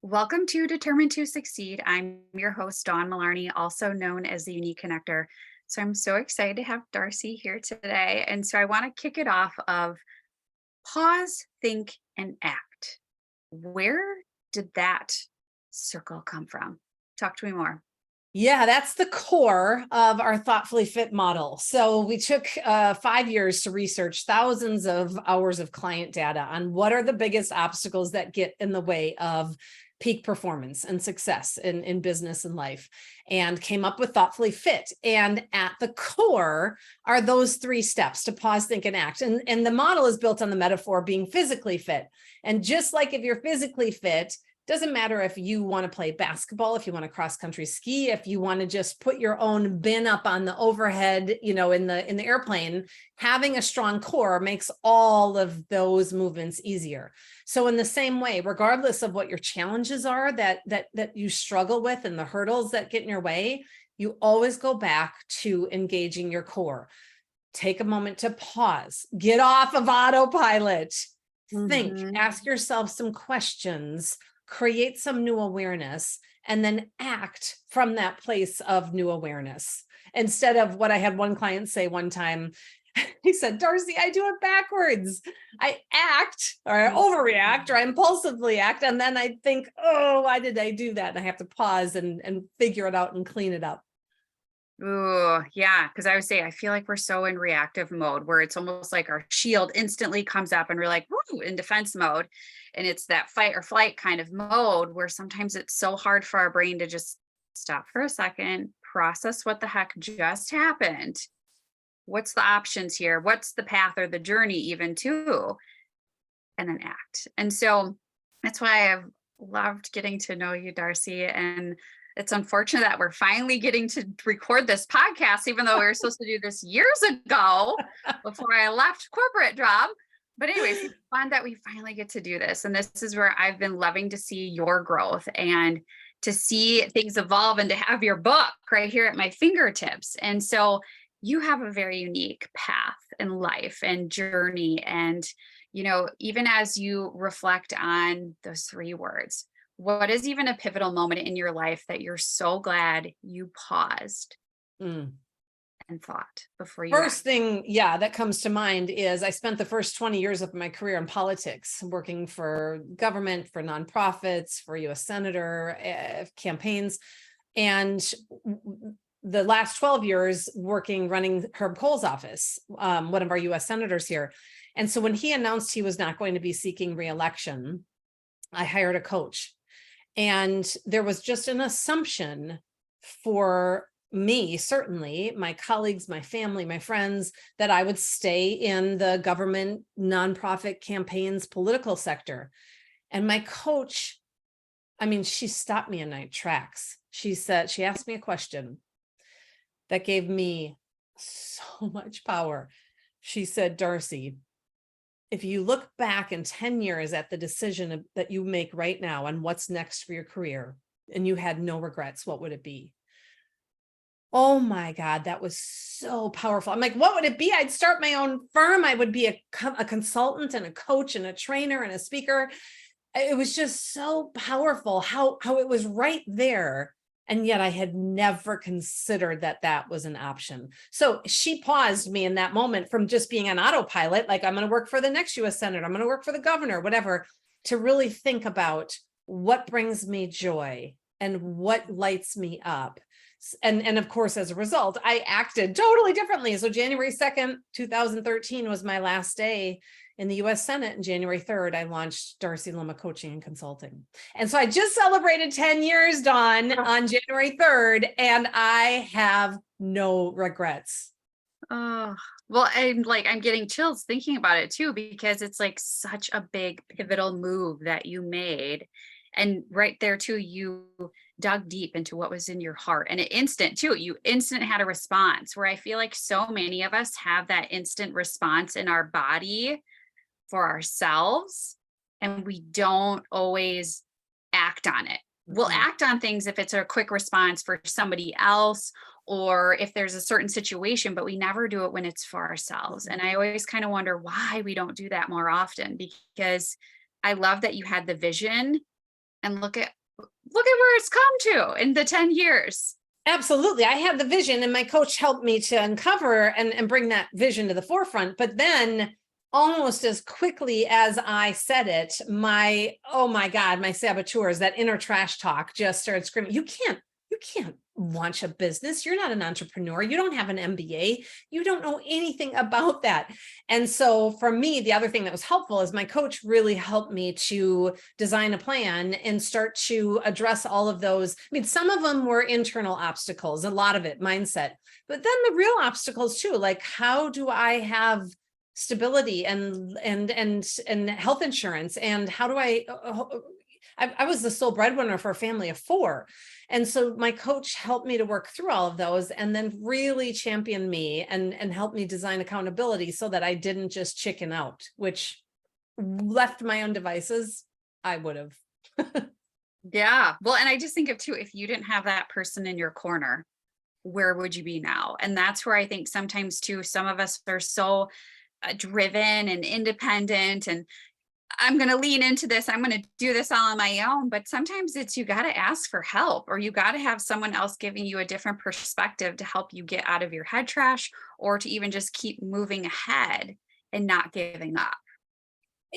Welcome to Determined to Succeed. I'm your host, Dawn Mullarney, also known as the Unique Connector. So I'm so excited to have Darcy here today. And so I want to kick it off of pause, think, and act. Where did that circle come from? Talk to me more. Yeah, that's the core of our Thoughtfully Fit model. So we took 5 years to research thousands of hours of client data on what are the biggest obstacles that get in the way of peak performance and success in business and life, and came up with Thoughtfully Fit. And at the core are those three steps: to pause, think, and act. And the model is built on the metaphor of being physically fit. And just like if you're physically fit, doesn't matter if you want to play basketball, if you want to cross country ski, if you want to just put your own bin up on the overhead, in the airplane, having a strong core makes all of those movements easier. So in the same way, regardless of what your challenges are that you struggle with and the hurdles that get in your way, you always go back to engaging your core. Take a moment to pause, get off of autopilot, think, Mhm. ask yourself some questions, create some new awareness, and then act from that place of new awareness. Instead of what I had one client say one time, he said, Darcy, I do it backwards. I act or I overreact or I impulsively act. And then I think, oh, why did I do that? And I have to pause and figure it out and clean it up. Ooh, yeah. Cause I would say, I feel like we're so in reactive mode where it's almost like our shield instantly comes up and we're like, woo, in defense mode. And it's that fight or flight kind of mode where sometimes it's so hard for our brain to just stop for a second, process what the heck just happened. What's the options here? What's the path or the journey, even too? And then act. And so that's why I've loved getting to know you, Darcy. And it's unfortunate that we're finally getting to record this podcast, even though we were supposed to do this years ago before I left corporate job. But anyways, it's fun that we finally get to do this. And this is where I've been loving to see your growth and to see things evolve and to have your book right here at my fingertips. And so you have a very unique path in life and journey. And, even as you reflect on those three words, what is even a pivotal moment in your life that you're so glad you paused Mm. and thought before you First act? thing, yeah, that comes to mind is I spent the first 20 years of my career in politics, working for government, for nonprofits, for US senator campaigns, and the last 12 years running Herb Kohl's office, one of our US senators here. And so when he announced he was not going to be seeking reelection, I hired a coach. And there was just an assumption for me, certainly my colleagues, my family, my friends, that I would stay in the government, nonprofit campaigns, political sector. And my coach, she stopped me in my tracks. She asked me a question that gave me so much power. She said, Darcy, if you look back in 10 years at the decision that you make right now on what's next for your career, and you had no regrets, what would it be? Oh my God, that was so powerful. I'm like, what would it be? I'd start my own firm. I would be a consultant and a coach and a trainer and a speaker. It was just so powerful how it was right there. And yet I had never considered that was an option. So she paused me in that moment from just being on autopilot, like I'm going to work for the next US Senator, I'm going to work for the governor, whatever, to really think about what brings me joy and what lights me up. And of course, as a result, I acted totally differently. So January 2nd, 2013 was my last day in the US Senate, and January 3rd, I launched Darcy Luoma Coaching and Consulting. And so I just celebrated 10 years, Dawn, on January 3rd, and I have no regrets. Oh, well, I'm getting chills thinking about it too, because it's like such a big pivotal move that you made. And right there too, you dug deep into what was in your heart, and you instant had a response, where I feel like so many of us have that instant response in our body for ourselves, and we don't always act on it. We'll Mhm. act on things if it's a quick response for somebody else or if there's a certain situation, but we never do it when it's for ourselves. And I always kind of wonder why we don't do that more often, because I love that you had the vision And look at where it's come to in the 10 years. Absolutely. I had the vision and my coach helped me to uncover and bring that vision to the forefront. But then almost as quickly as I said it, oh my God, my saboteurs, that inner trash talk just started screaming, you can't launch a business. You're not an entrepreneur. You don't have an MBA. You don't know anything about that. And so for me, the other thing that was helpful is my coach really helped me to design a plan and start to address all of those. I mean, some of them were internal obstacles, a lot of it mindset, but then the real obstacles too, like how do I have stability and health insurance, and how do I was the sole breadwinner for a family of 4. And so my coach helped me to work through all of those and then really championed me and helped me design accountability so that I didn't just chicken out, which left my own devices, I would have. Yeah. Well, and I just think of too, if you didn't have that person in your corner, where would you be now? And that's where I think sometimes too, some of us are so driven and independent, and I'm going to lean into this. I'm going to do this all on my own. But sometimes it's, you got to ask for help, or you got to have someone else giving you a different perspective to help you get out of your head trash, or to even just keep moving ahead and not giving up.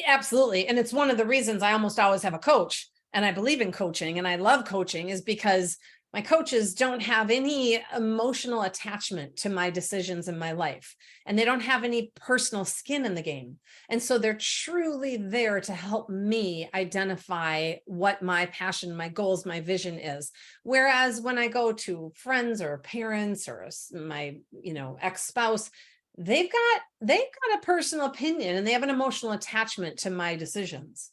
Absolutely. And it's one of the reasons I almost always have a coach, and I believe in coaching and I love coaching, is because my coaches don't have any emotional attachment to my decisions in my life, and they don't have any personal skin in the game. And so they're truly there to help me identify what my passion, my goals, my vision is. Whereas when I go to friends or parents or my, ex-spouse, they've got a personal opinion and they have an emotional attachment to my decisions.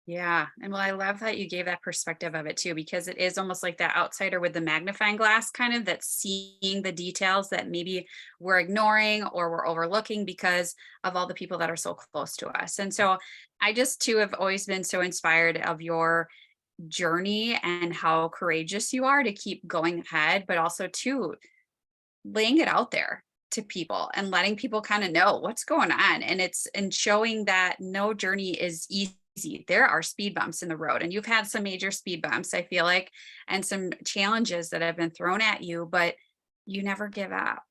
Yeah. And well, I love that you gave that perspective of it too, because it is almost like that outsider with the magnifying glass, kind of, that's seeing the details that maybe we're ignoring or we're overlooking because of all the people that are so close to us. And so I just too have always been so inspired of your journey and how courageous you are to keep going ahead, but also too laying it out there to people and letting people kind of know what's going on. And showing that no journey is easy. There are speed bumps in the road, and you've had some major speed bumps, I feel like, and some challenges that have been thrown at you, but you never give up.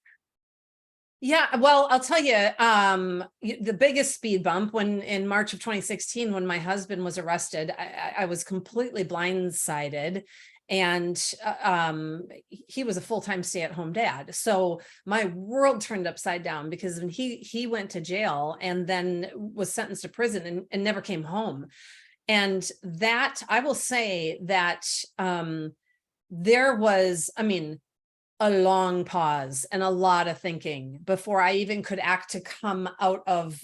Yeah, well, I'll tell you, the biggest speed bump when in March of 2016, when my husband was arrested, I was completely blindsided. And he was a full-time stay-at-home dad. So my world turned upside down because when he went to jail and then was sentenced to prison and never came home. And that, I will say that there was, a long pause and a lot of thinking before I even could act to come out of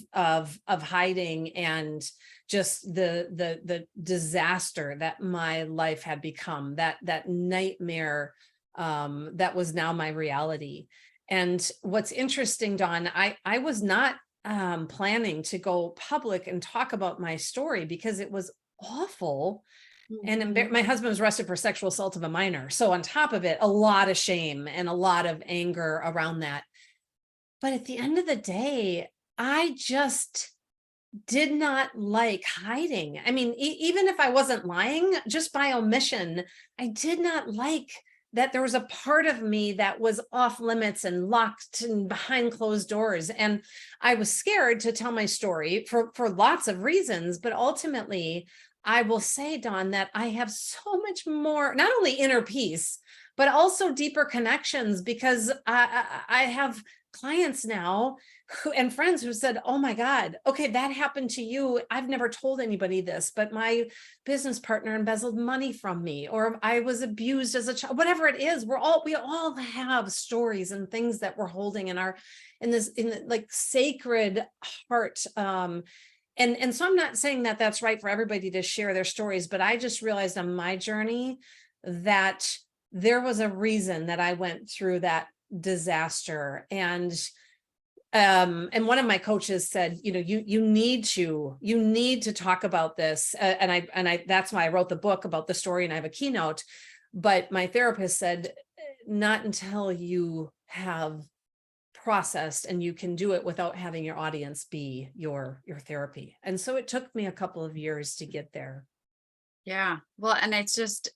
hiding and just the disaster that my life had become, that nightmare that was now my reality. And what's interesting, Dawn, I was not planning to go public and talk about my story because it was awful. And Mhm. my husband was arrested for sexual assault of a minor. So on top of it, a lot of shame and a lot of anger around that. But at the end of the day, I just did not like hiding. I mean, even if I wasn't lying, just by omission, I did not like that there was a part of me that was off limits and locked and behind closed doors. And I was scared to tell my story for lots of reasons, but ultimately, I will say, Dawn, that I have so much more, not only inner peace, but also deeper connections, because I have clients now and friends who said, oh my God, okay, that happened to you. I've never told anybody this, but my business partner embezzled money from me, or I was abused as a child, whatever it is. We all have stories and things that we're holding in the like sacred heart. And so I'm not saying that that's right for everybody to share their stories, but I just realized on my journey that there was a reason that I went through that disaster. And one of my coaches said, you need to talk about this. And I that's why I wrote the book about the story, and I have a keynote. But my therapist said, not until you have processed and you can do it without having your audience be your therapy. And so it took me a couple of years to get there. Yeah. Well, and it's just,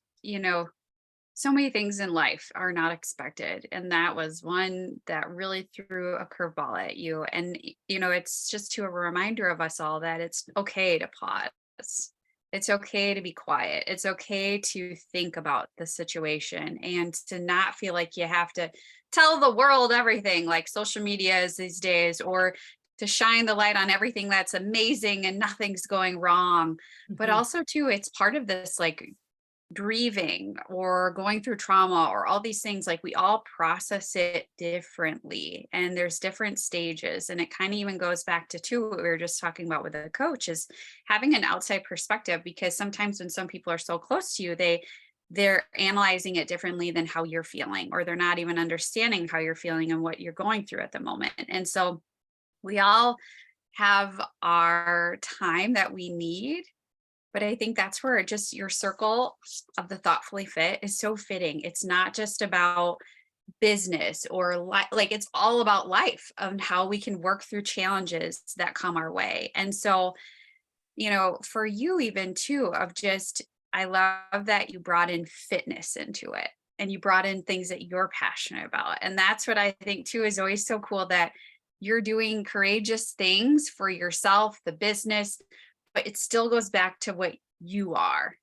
so many things in life are not expected. And that was one that really threw a curveball at you. And, it's just to a reminder of us all that it's okay to pause. It's okay to be quiet. It's okay to think about the situation and to not feel like you have to tell the world everything like social media is these days, or to shine the light on everything that's amazing and nothing's going wrong. But Mhm. also, too, it's part of this like grieving or going through trauma or all these things, like we all process it differently and there's different stages. And it kind of even goes back to too what we were just talking about with a coach, is having an outside perspective, because sometimes when some people are so close to you, they're analyzing it differently than how you're feeling, or they're not even understanding how you're feeling and what you're going through at the moment. And so we all have our time that we need, but I think that's where it just your circle of the thoughtfully fit is so fitting. It's not just about business or like it's all about life and how we can work through challenges that come our way. And so, for you even too, of just I love that you brought in fitness into it and you brought in things that you're passionate about. And that's what I think too is always so cool, that you're doing courageous things for yourself, the business, but it still goes back to what you are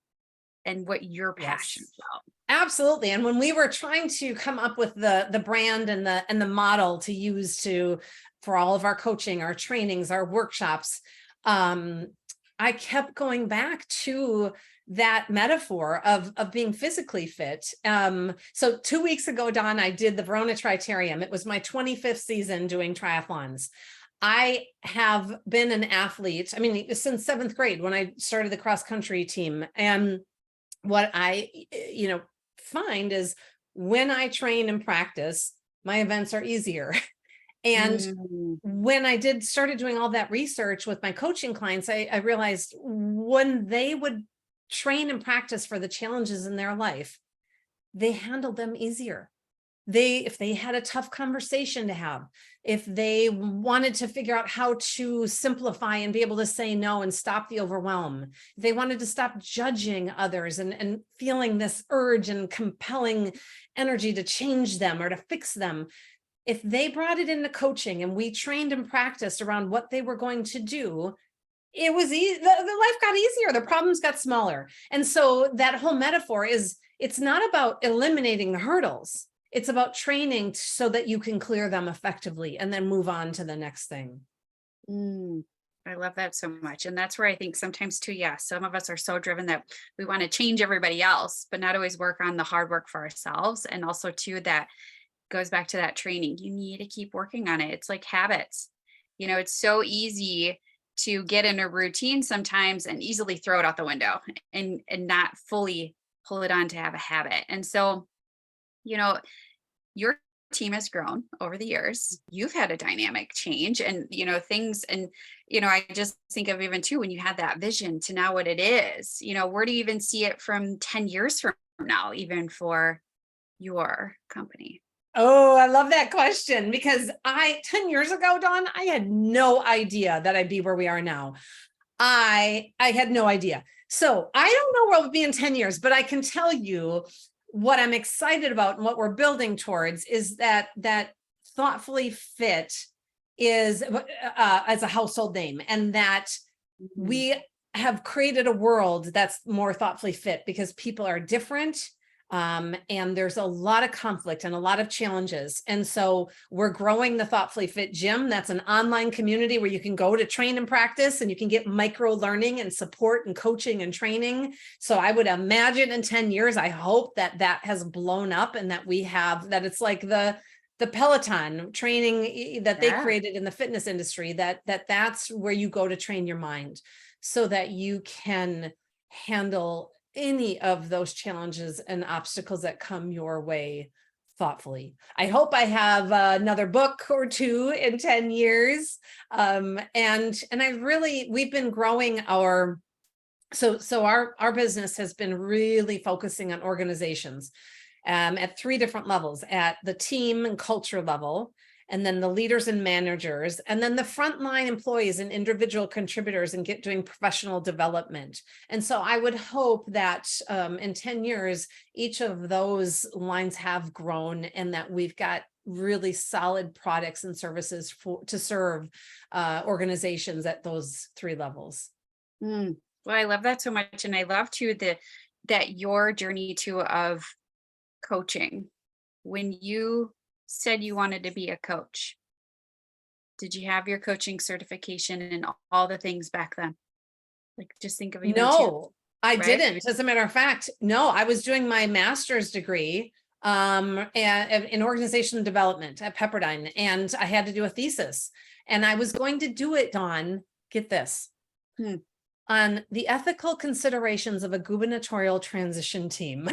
and what you're passionate Yes. about. Absolutely. And when we were trying to come up with the brand and the model to use to for all of our coaching, our trainings, our workshops, um, I kept going back to that metaphor of being physically fit. So 2 weeks ago, Dawn, I did the Verona Tritarium. It was my 25th season doing triathlons. I have been an athlete, I mean, since seventh grade when I started the cross country team. And what I, find is when I train and practice, my events are easier. And Mm, when I started doing all that research with my coaching clients, I realized when they would train and practice for the challenges in their life, they handled them easier. If they had a tough conversation to have, if they wanted to figure out how to simplify and be able to say no and stop the overwhelm, if they wanted to stop judging others and feeling this urge and compelling energy to change them or to fix them, if they brought it into coaching and we trained and practiced around what they were going to do, it was easy. The life got easier, the problems got smaller. And so that whole metaphor is, it's not about eliminating the hurdles, it's about training so that you can clear them effectively and then move on to the next thing. mm. I love that so much. And that's where I think sometimes too, yeah, some of us are so driven that we want to change everybody else, but not always work on the hard work for ourselves. And also too, that goes back to that training. You need to keep working on it. It's like habits. It's so easy to get in a routine sometimes and easily throw it out the window and not fully pull it on to have a habit. And so, you know, your team has grown over the years. You've had a dynamic change and, things. And, I just think of even too, when you had that vision to now what it is, where do you even see it from 10 years from now, even for your company? Oh, I love that question because 10 years ago, Dawn, I had no idea that I'd be where we are now. I had no idea. So I don't know where we'll be in 10 years, but I can tell you what I'm excited about and what we're building towards is that thoughtfully fit is as a household name, and that Mhm. we have created a world that's more thoughtfully fit because people are different. And there's a lot of conflict and a lot of challenges. And so we're growing the Thoughtfully Fit Gym. That's an online community where you can go to train and practice and you can get micro learning and support and coaching and training. So I would imagine in 10 years, I hope that has blown up and that that it's like the Peloton training that they Yeah. created in the fitness industry, that's where you go to train your mind so that you can handle any of those challenges and obstacles that come your way thoughtfully. I hope I have another book or two in 10 years. We've been growing our business has been really focusing on organizations at three different levels, at the team and culture level, and then the leaders and managers, and then the frontline employees and individual contributors, and doing professional development. And so I would hope that in 10 years, each of those lines have grown, and that we've got really solid products and services to serve organizations at those 3 levels. Well, I love that so much. And I love too that your journey too of coaching. When you said you wanted to be a coach, did you have your coaching certification and all the things back then? Like, just think of even two, No, I right? didn't. As a matter of fact, no, I was doing my master's degree in organizational development at Pepperdine, and I had to do a thesis, and I was going to do it on, get this, Hmm. on the ethical considerations of a gubernatorial transition team.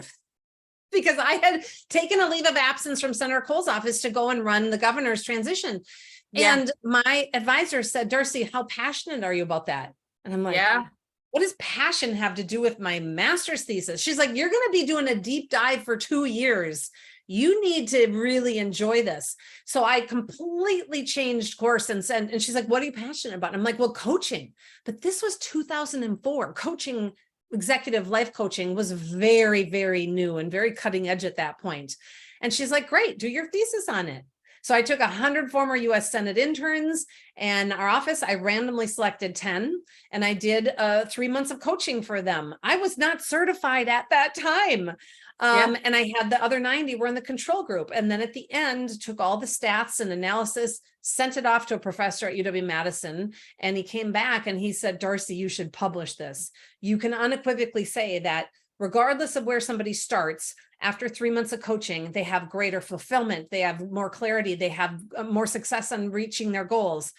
Because I had taken a leave of absence from Senator Cole's office to go and run the governor's transition. Yeah. And my advisor said, Darcy, how passionate are you about that? And I'm like, Yeah. what does passion have to do with my master's thesis? She's like, you're going to be doing a deep dive for 2 years. You need to really enjoy this. So I completely changed course and said, and she's like, what are you passionate about? And I'm like, well, coaching. But this was 2004. Coaching, executive life coaching, was very, very new and very cutting edge at that point. And she's like, great, do your thesis on it. So I took 100 former US Senate interns and our office. I randomly selected 10, and I did 3 months of coaching for them. I was not certified at that time. And I had the other 90 were in the control group. And then at the end, took all the stats and analysis, sent it off to a professor at UW-Madison. And he came back and he said, Darcy, you should publish this. You can unequivocally say that regardless of where somebody starts, after 3 months of coaching, they have greater fulfillment, they have more clarity, they have more success on reaching their goals.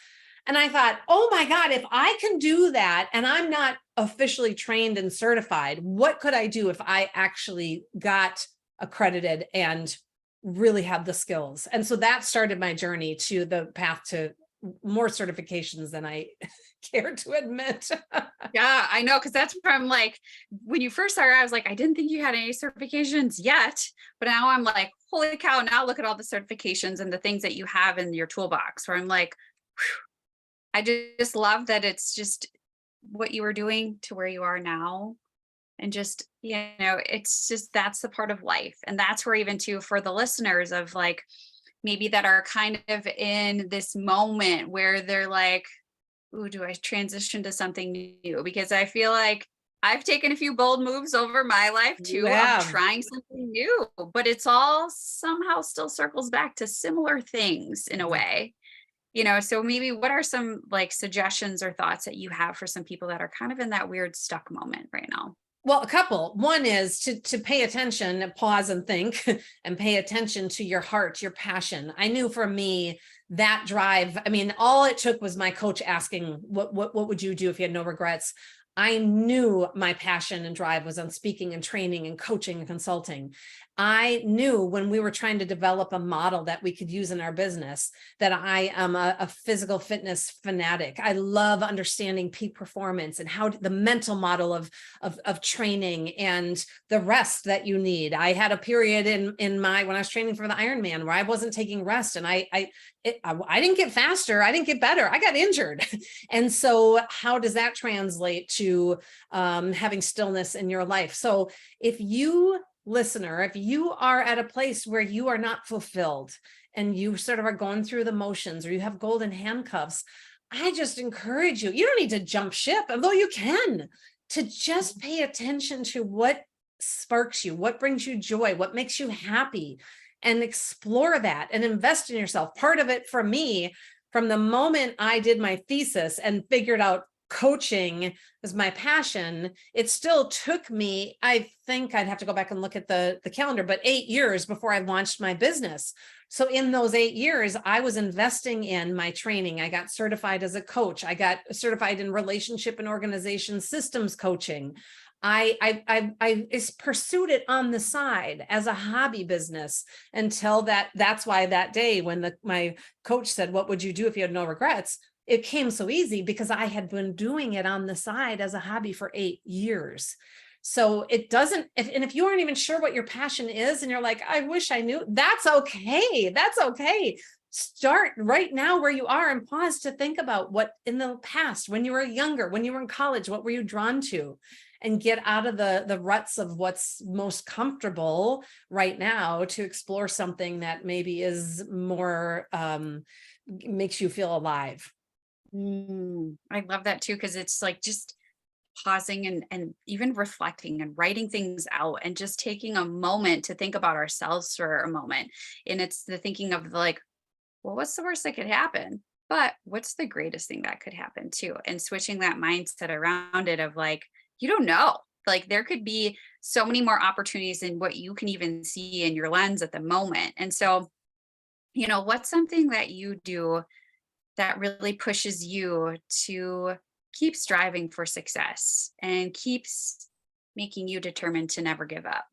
And I thought, oh my God, if I can do that and I'm not officially trained and certified, what could I do if I actually got accredited and really had the skills? And so that started my journey to the path to more certifications than I care to admit. Yeah, I know. Cause that's where I'm like, when you first started, I was like, I didn't think you had any certifications yet, but now I'm like, holy cow, now look at all the certifications and the things that you have in your toolbox, where I'm like, whew, I just love that it's just what you were doing to where you are now. And just, it's just, that's the part of life. And that's where even too, for the listeners of like, maybe that are kind of in this moment where they're like, ooh, do I transition to something new? Because I feel like I've taken a few bold moves over my life too of trying something new, but it's all somehow still circles back to similar things in a way. So maybe what are some like suggestions or thoughts that you have for some people that are kind of in that weird stuck moment right now? Well, a couple. One is to pay attention, pause and think, and pay attention to your heart, your passion. I knew for me that drive, I mean, all it took was my coach asking, what would you do if you had no regrets? I knew my passion and drive was on speaking and training and coaching and consulting. I knew when we were trying to develop a model that we could use in our business that I am a physical fitness fanatic. I love understanding peak performance and how the mental model of training and the rest that you need. I had a period when I was training for the Ironman where I wasn't taking rest, and I didn't get faster. I didn't get better. I got injured. And so how does that translate to having stillness in your life? So if you, listener, if you are at a place where you are not fulfilled and you sort of are going through the motions or you have golden handcuffs, I just encourage you, you don't need to jump ship, although you can, to just pay attention to what sparks you, what brings you joy, what makes you happy, and explore that and invest in yourself. Part of it for me, from the moment I did my thesis and figured out coaching is my passion, it still took me, I think I'd have to go back and look at the calendar, but 8 years before I launched my business. So in those 8 years, I was investing in my training. I got certified as a coach. I got certified in relationship and organization systems coaching. I pursued it on the side as a hobby business until that's why that day when my coach said, what would you do if you had no regrets? It came so easy because I had been doing it on the side as a hobby for 8 years. So it doesn't, if you aren't even sure what your passion is and you're like, I wish I knew, that's okay. That's okay. start right now where you are and pause to think about what in the past, when you were younger, when you were in college, what were you drawn to? And get out of the ruts of what's most comfortable right now to explore something that maybe is more makes you feel alive. I love that too, because it's like just pausing and even reflecting and writing things out and just taking a moment to think about ourselves for a moment. And it's the thinking of like, well, what's the worst that could happen? But what's the greatest thing that could happen too? And switching that mindset around it of like, you don't know. Like there could be so many more opportunities than what you can even see in your lens at the moment. And so, what's something that you do that really pushes you to keep striving for success and keeps making you determined to never give up?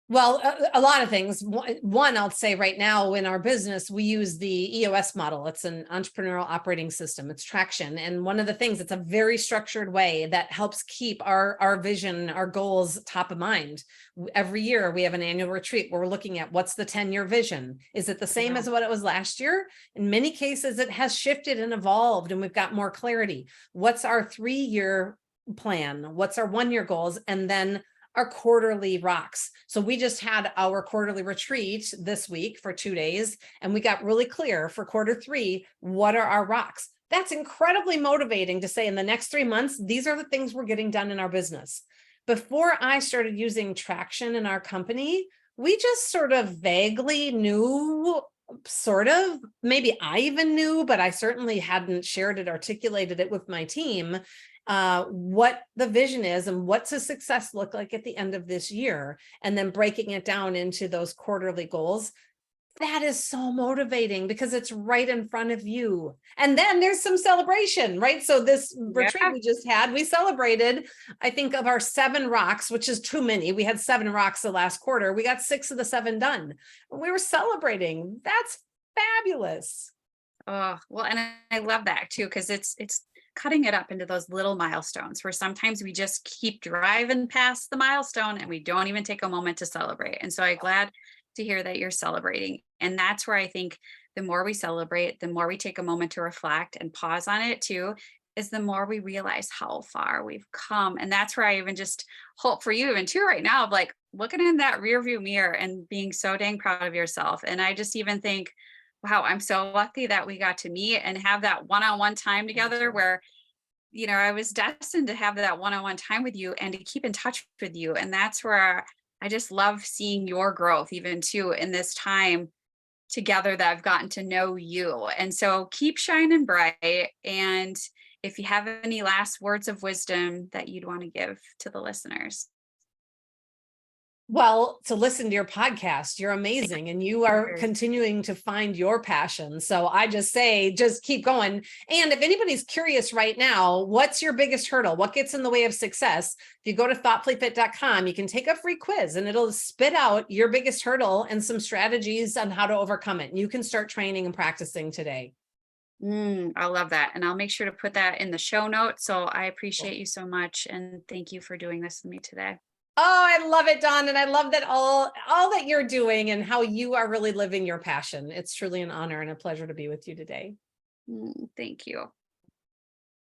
Well, a lot of things. One, I'll say right now in our business, we use the EOS model. It's an entrepreneurial operating system. It's traction. And one of the things, it's a very structured way that helps keep our vision, our goals top of mind. Every year we have an annual retreat where we're looking at what's the 10-year vision. Is it the same Yeah. as what it was last year? In many cases, it has shifted and evolved and we've got more clarity. What's our 3-year plan? What's our 1-year goals? And then our quarterly rocks. So we just had our quarterly retreat this week for 2 days, and we got really clear for quarter 3, what are our rocks? That's incredibly motivating to say in the next 3 months, these are the things we're getting done in our business. Before I started using traction in our company, we just sort of vaguely knew, sort of, maybe I even knew, but I certainly hadn't shared it, articulated it with my team, what the vision is and what's a success look like at the end of this year, and then breaking it down into those quarterly goals. That is so motivating because it's right in front of you. And then there's some celebration, right? So this retreat Yeah. we just had, we celebrated, I think, of our 7 rocks, which is too many. We had 7 rocks the last quarter. We got 6 of the 7 done. We were celebrating. That's fabulous. Oh, well, and I love that too, because it's cutting it up into those little milestones where sometimes we just keep driving past the milestone and we don't even take a moment to celebrate. And so I'm glad to hear that you're celebrating. And that's where I think the more we celebrate, the more we take a moment to reflect and pause on it too, is the more we realize how far we've come. And that's where I even just hope for you even too right now of like looking in that rear view mirror and being so dang proud of yourself. And I just even think, wow, I'm so lucky that we got to meet and have that one-on-one time together where, I was destined to have that one-on-one time with you and to keep in touch with you. And that's where I just love seeing your growth even too in this time together that I've gotten to know you. And so keep shining bright. And if you have any last words of wisdom that you'd want to give to the listeners. Well, to listen to your podcast, you're amazing and you are continuing to find your passion. So I just say, just keep going. And if anybody's curious right now, what's your biggest hurdle? What gets in the way of success? If you go to thoughtfullyfit.com, you can take a free quiz and it'll spit out your biggest hurdle and some strategies on how to overcome it. And you can start training and practicing today. I love that. And I'll make sure to put that in the show notes. So I appreciate you so much. And thank you for doing this with me today. Oh, I love it, Dawn. And I love that all that you're doing and how you are really living your passion. It's truly an honor and a pleasure to be with you today. Thank you.